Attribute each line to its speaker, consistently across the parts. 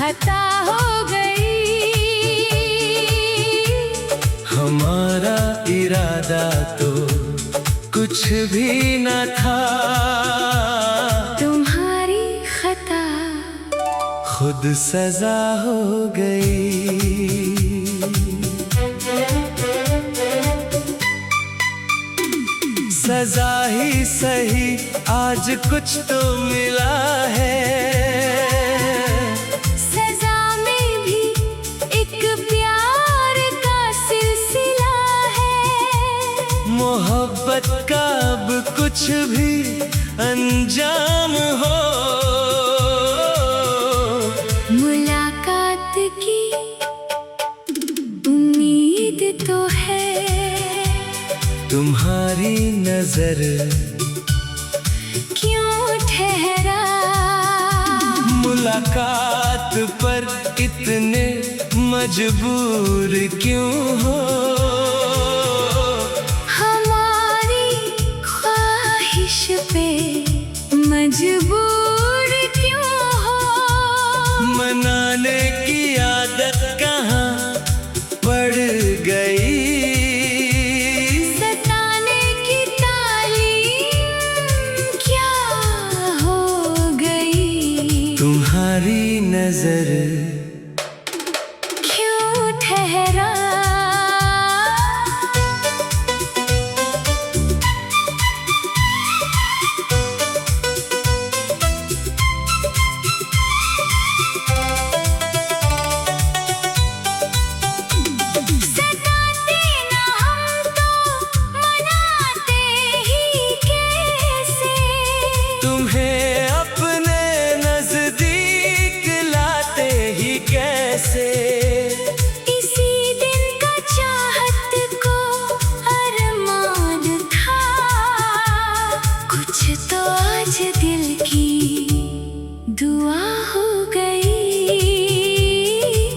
Speaker 1: खता हो गई।
Speaker 2: हमारा इरादा तो कुछ भी न था,
Speaker 1: तुम्हारी खता
Speaker 2: खुद सजा हो गई। सजा ही सही आज कुछ तो मिला है,
Speaker 1: सजा में भी एक प्यार का सिलसिला है।
Speaker 2: मोहब्बत का अब कुछ भी अंजाम हो,
Speaker 1: मुलाकात की उम्मीद तो है।
Speaker 2: तुम्हारी नजर
Speaker 1: क्यों ठहरा,
Speaker 2: मुलाकात पर इतने मजबूर क्यों हो।
Speaker 1: हमारी ख्वाहिश पे मजबूर क्यों हो।
Speaker 2: मनाने की आदत कहाँ पड़ गई,
Speaker 1: सताने की तालीम क्या हो गई।
Speaker 2: तुम्हारी नजर
Speaker 1: क्यों ठहरा, सताते ना हम तो मनाते ही कैसे।
Speaker 2: तुम्हें अपने नजदीक लाते ही कैसे।
Speaker 1: इसी दिन का चाहत को अरमान था, कुछ तो आज दिल की दुआ हो गई।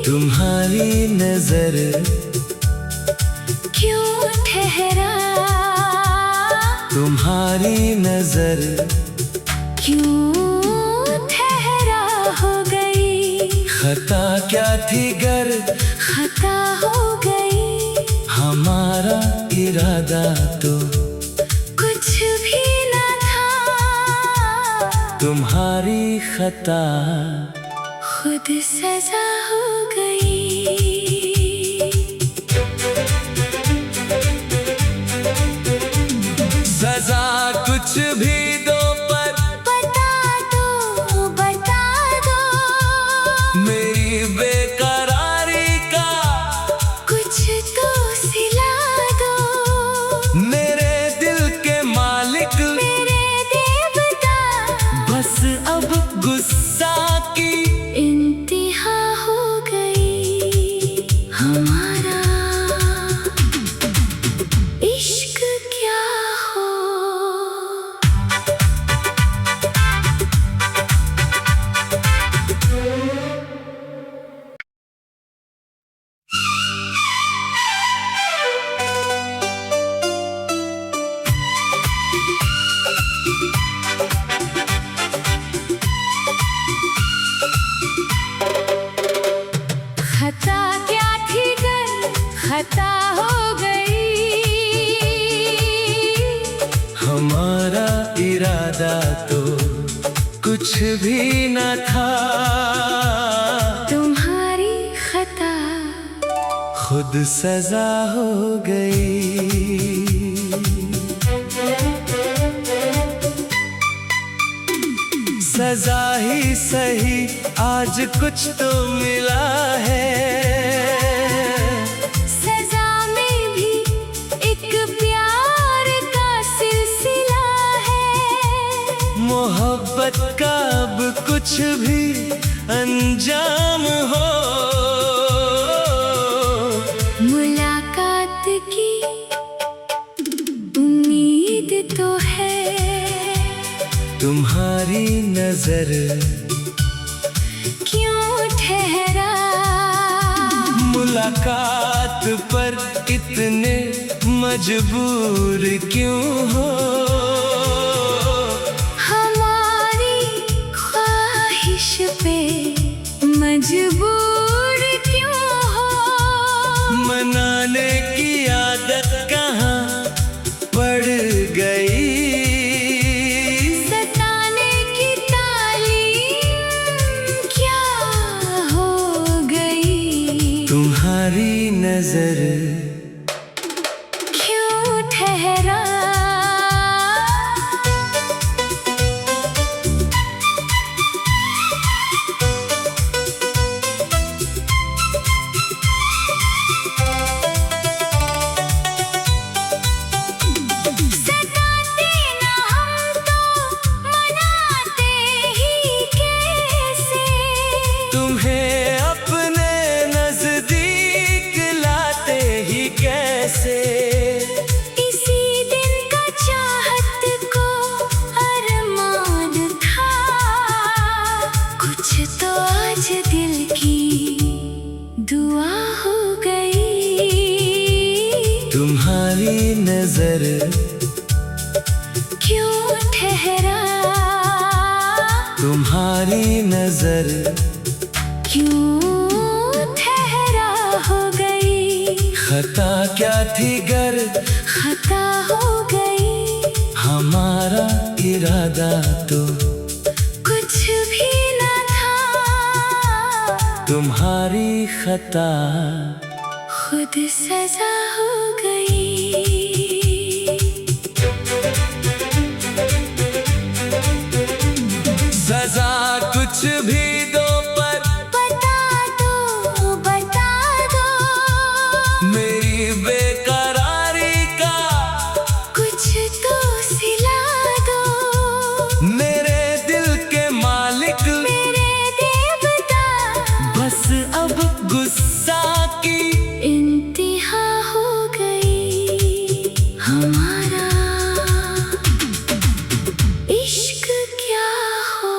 Speaker 2: तुम्हारी नजर
Speaker 1: क्यों ठहरा,
Speaker 2: तुम्हारी नजर
Speaker 1: क्यों ठहरा हो गई।
Speaker 2: खता क्या थी गर
Speaker 1: खता हो गई,
Speaker 2: हमारा इरादा तो
Speaker 1: कुछ भी न था।
Speaker 2: तुम्हारी खता
Speaker 1: खुद सजा हो गई।
Speaker 2: सजा कुछ भी दो पर
Speaker 1: बता दो
Speaker 2: मेरी बेकरारी का
Speaker 1: कुछ तो सिला दो।
Speaker 2: मेरे दिल के मालिक
Speaker 1: मेरे देवता
Speaker 2: बस अब गुस्सा की
Speaker 1: इंतहा हो गई। हमारा इश्क क्या हो। खता क्या थी गर खता हो गई।
Speaker 2: हमारा इरादा तो कुछ भी न था,
Speaker 1: तुम्हारी खता
Speaker 2: खुद सजा हो गई। सजा ही सही आज कुछ तो मिला है,
Speaker 1: सजा में भी एक प्यार का सिलसिला है।
Speaker 2: मोहब्बत का अब कुछ भी अंजाम हो,
Speaker 1: मुलाकात की उम्मीद तो है।
Speaker 2: तुम्हारी नजर
Speaker 1: क्यों ठहरा,
Speaker 2: मुलाकात पर इतने मजबूर क्यों हो।
Speaker 1: हमारी ख्वाहिश पे मजबूर
Speaker 2: नजर
Speaker 1: क्यों ठहरा। सताते ना हम तो मनाते ही कैसे।
Speaker 2: तुम्हें अपने नजदीक लाते ही कैसे।
Speaker 1: इसी दिन का चाहत को अरमान था। कुछ तो आज दिल की दुआ हो गई।
Speaker 2: तुम्हारी नजर
Speaker 1: क्यों ठहरा।
Speaker 2: तुम्हारी नजर
Speaker 1: क्यों ठहरा हो गई।
Speaker 2: खता क्या थी गर
Speaker 1: खता हो गई।
Speaker 2: हमारा इरादा तो
Speaker 1: कुछ भी न था।
Speaker 2: तुम्हारी खता
Speaker 1: खुद सजा हो गई।
Speaker 2: सजा कुछ भी दो पर
Speaker 1: बता दो
Speaker 2: मेरी बेकरारी का
Speaker 1: कुछ तो सिला दो।
Speaker 2: मेरे दिल के मालिक
Speaker 1: मेरे देवता
Speaker 2: बस अब गुस्सा की
Speaker 1: इंतहा हो गई। हमारा इश्क क्या हो।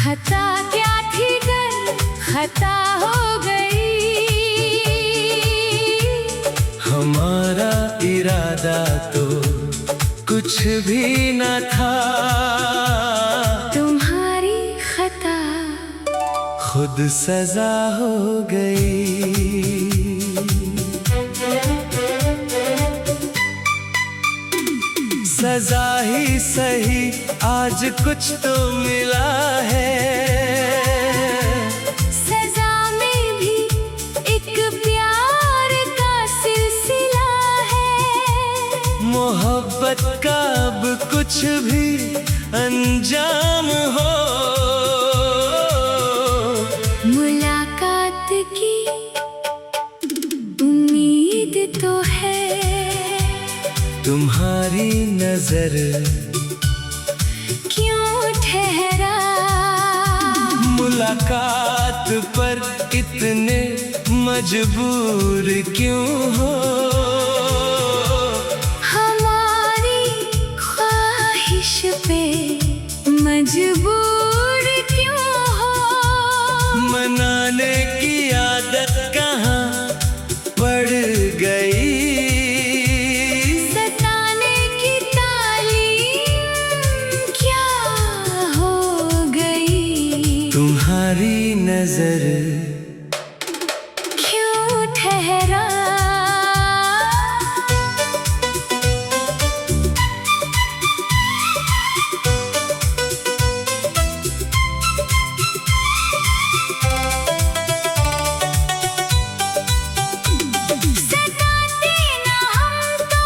Speaker 1: खता क्या थी गर खता हो गई।
Speaker 2: हमारा इरादा तो कुछ भी न था।
Speaker 1: तुम्हारी खता
Speaker 2: खुद सजा हो गई। सजा ही सही आज कुछ तो मिला है।
Speaker 1: सजा में भी एक प्यार का सिलसिला है।
Speaker 2: मोहब्बत का अब कुछ भी अंजाम हो।
Speaker 1: मुलाकात की उम्मीद तो है।
Speaker 2: तुम्हारी नजर
Speaker 1: क्यों ठहरा।
Speaker 2: मुलाकात पर इतने मजबूर क्यों हो।
Speaker 1: हमारी ख्वाहिश पे मजबूर क्यों हो।
Speaker 2: मनाने की आदत कहाँ पड़ गई।
Speaker 1: सताने की तालीम क्या हो गई।
Speaker 2: तुम्हारी नजर
Speaker 1: क्यों ठहरा। सताते ना हम तो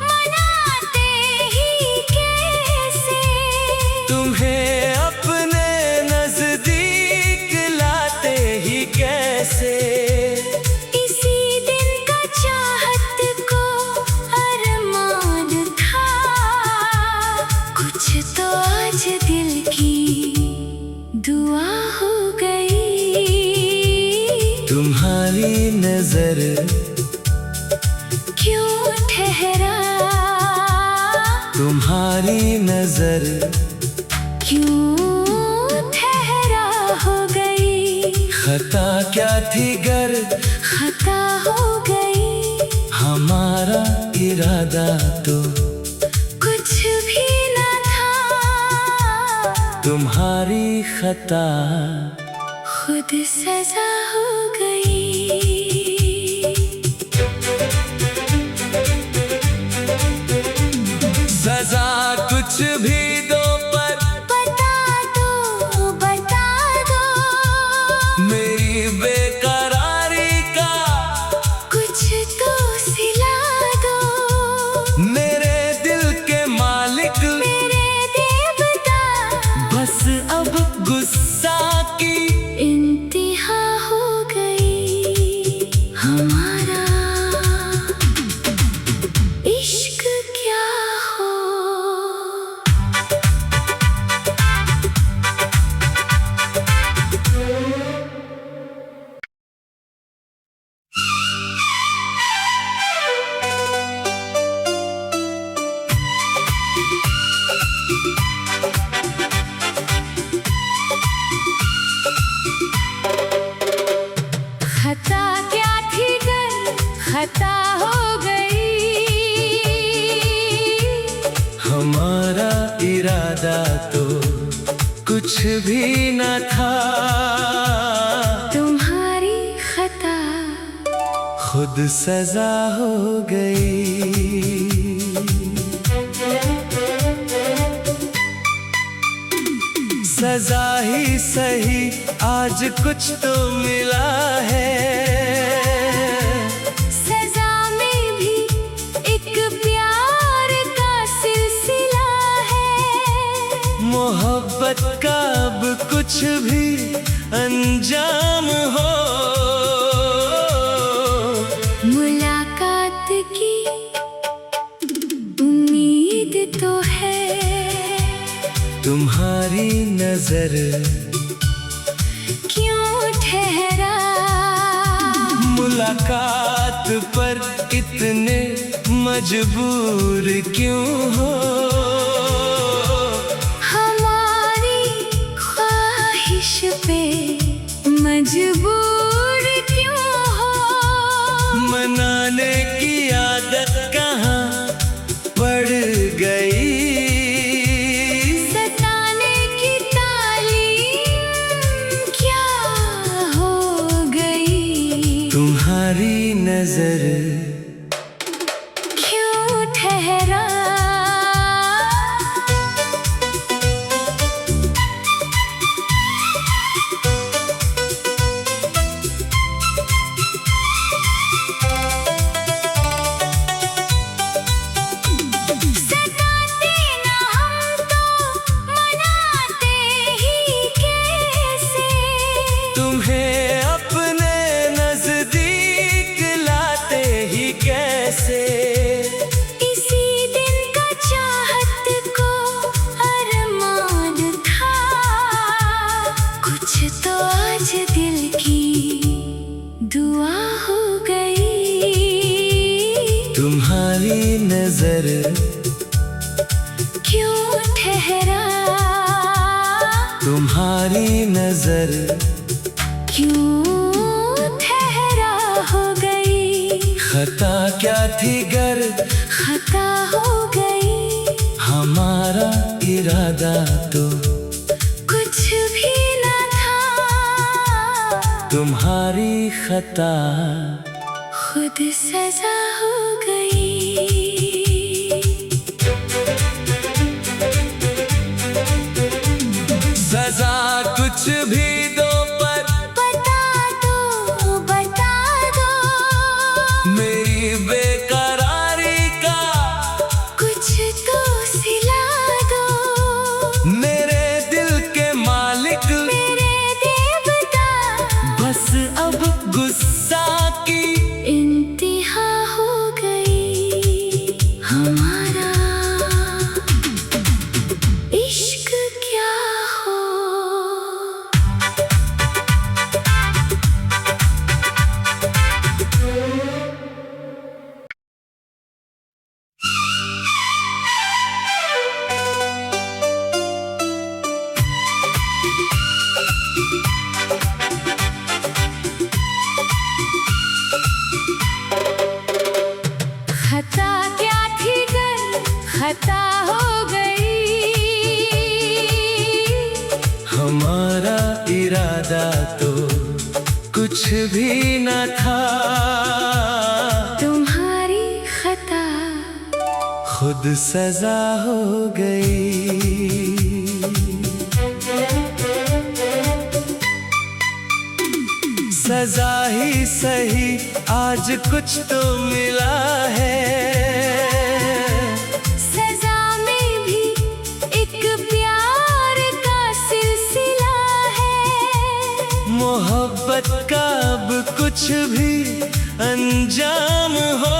Speaker 1: मनाते ही कैसे।
Speaker 2: तुम्हें अपने नजदीक लाते ही कैसे।
Speaker 1: इसी दिन का चाहत को अरमान था। कुछ तो आज दिल की दुआ हो गई।
Speaker 2: तुम्हारी नजर
Speaker 1: क्यों ठहरा।
Speaker 2: तुम्हारी नजर
Speaker 1: क्यों ठहरा हो गई।
Speaker 2: खता क्या थी गर
Speaker 1: खता हो गई।
Speaker 2: हमारा इरादा तो
Speaker 1: कुछ भी न था।
Speaker 2: खता
Speaker 1: खुद सजा हो गई।
Speaker 2: सजा कुछ भी दो पर
Speaker 1: बता दो
Speaker 2: मेरी बेकरारी का
Speaker 1: कुछ तो सिला दो।
Speaker 2: मेरे दिल के मालिक
Speaker 1: मेरे देवता
Speaker 2: बस अब गुस्सा की
Speaker 1: इंतहा हो गई। हमारा इश्क क्या हो। खता क्या थी गर खता हो गई।
Speaker 2: हमारा इरादा तो कुछ भी न था।
Speaker 1: तुम्हारी खता
Speaker 2: खुद सजा हो गई। सजा ही सही आज कुछ तो मिला है।
Speaker 1: सजा में भी एक प्यार का सिलसिला है।
Speaker 2: मोहब्बत का अब कुछ भी अंजाम हो।
Speaker 1: मुलाकात की उम्मीद तो है।
Speaker 2: तुम्हारी नजर
Speaker 1: क्यों ठहरा।
Speaker 2: मुलाकात पर इतने मजबूर क्यों हो।
Speaker 1: हमारी ख्वाहिश पे मजबूर क्यों हो।
Speaker 2: मनाने की आदत कहाँ पड़ गई।
Speaker 1: सताने की तालीम क्या हो गई।
Speaker 2: तुम्हारी नजर
Speaker 1: क्यों ठहरा। सताते ना हम तो मनाते ही कैसे।
Speaker 2: तुम्हें अपने नजदीक लाते ही कैसे।
Speaker 1: इसी दिन का चाहत को अरमान था। कुछ तो आज दिल की दुआ हो गई।
Speaker 2: तुम्हारी नजर
Speaker 1: क्यों ठहरा।
Speaker 2: तुम्हारी नजर
Speaker 1: क्यों ठहरा हो गई।
Speaker 2: खता क्या थी गर
Speaker 1: खता हो गई।
Speaker 2: हमारा इरादा तो
Speaker 1: कुछ भी न था।
Speaker 2: तुम्हारी खता
Speaker 1: खुद सजा हो गई।
Speaker 2: सजा कुछ भी दो पर
Speaker 1: बता दो
Speaker 2: मेरी बेकरारी का
Speaker 1: कुछ तो सिला दो।
Speaker 2: मेरे दिल के मालिक
Speaker 1: मेरे देवता
Speaker 2: बस अब गुस्सा की
Speaker 1: इंतहा हो गई। हमारा इश्क क्या हो। खता क्या थी गर खता हो गई।
Speaker 2: हमारा इरादा तो कुछ भी न था।
Speaker 1: तुम्हारी खता
Speaker 2: खुद सजा हो गई। सजा ही सही आज कुछ तो मिला है।
Speaker 1: सजा में भी एक प्यार का सिलसिला है।
Speaker 2: मोहब्बत का अब कुछ भी अंजाम हो।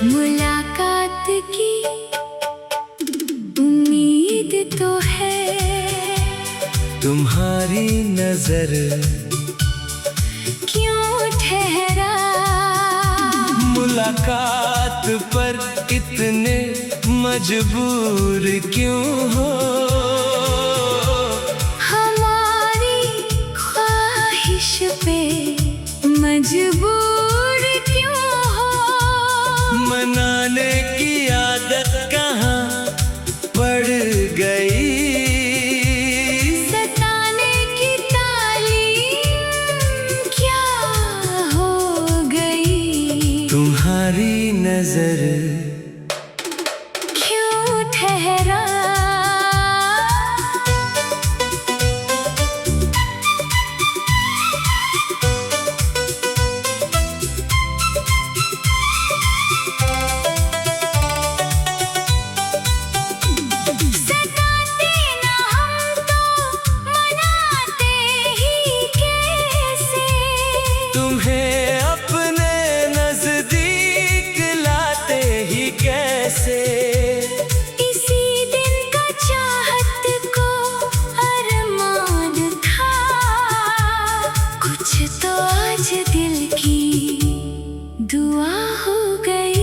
Speaker 1: मुलाकात की उम्मीद तो है।
Speaker 2: तुम्हारी नजर
Speaker 1: क्यों ठहरा?
Speaker 2: मुलाकात पर इतने मजबूर क्यों हो?
Speaker 1: हमारी ख्वाहिश पे मजबूर क्यों हो?
Speaker 2: मनाने की आदत कहाँ पड़ गई?
Speaker 1: सताने की तालीम क्या हो गई?
Speaker 2: तुम्हारी नजर
Speaker 1: क्यों ठहरा? सताते ना हम तो मनाते ही कैसे?
Speaker 2: तुम्हें अपने नजदीक लाते ही कैसे?
Speaker 1: इसी दिन का चाहत को अरमान था। कुछ तो आज दिल की दुआ हो गई।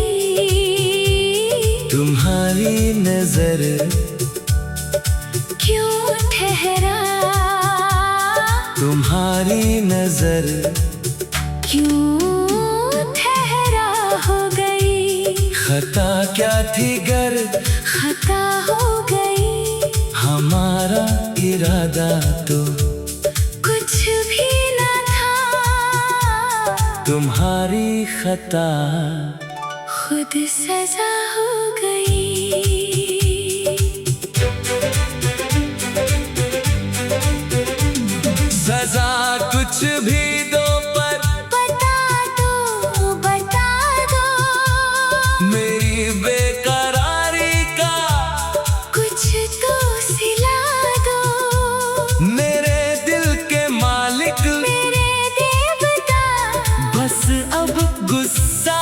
Speaker 2: तुम्हारी नजर
Speaker 1: क्यों ठहरा?
Speaker 2: तुम्हारी नजर
Speaker 1: क्यों ठहरा हो गई?
Speaker 2: खता क्या थी गर
Speaker 1: खता हो गई।
Speaker 2: हमारा इरादा तो
Speaker 1: कुछ भी न था।
Speaker 2: तुम्हारी खता
Speaker 1: खुद सजा हो गई।
Speaker 2: सजा कुछ भी दो पर
Speaker 1: बता दो
Speaker 2: मेरी बेकरारी का
Speaker 1: कुछ तो सिला दो।
Speaker 2: मेरे दिल के मालिक
Speaker 1: मेरे देवता
Speaker 2: बस अब गुस्सा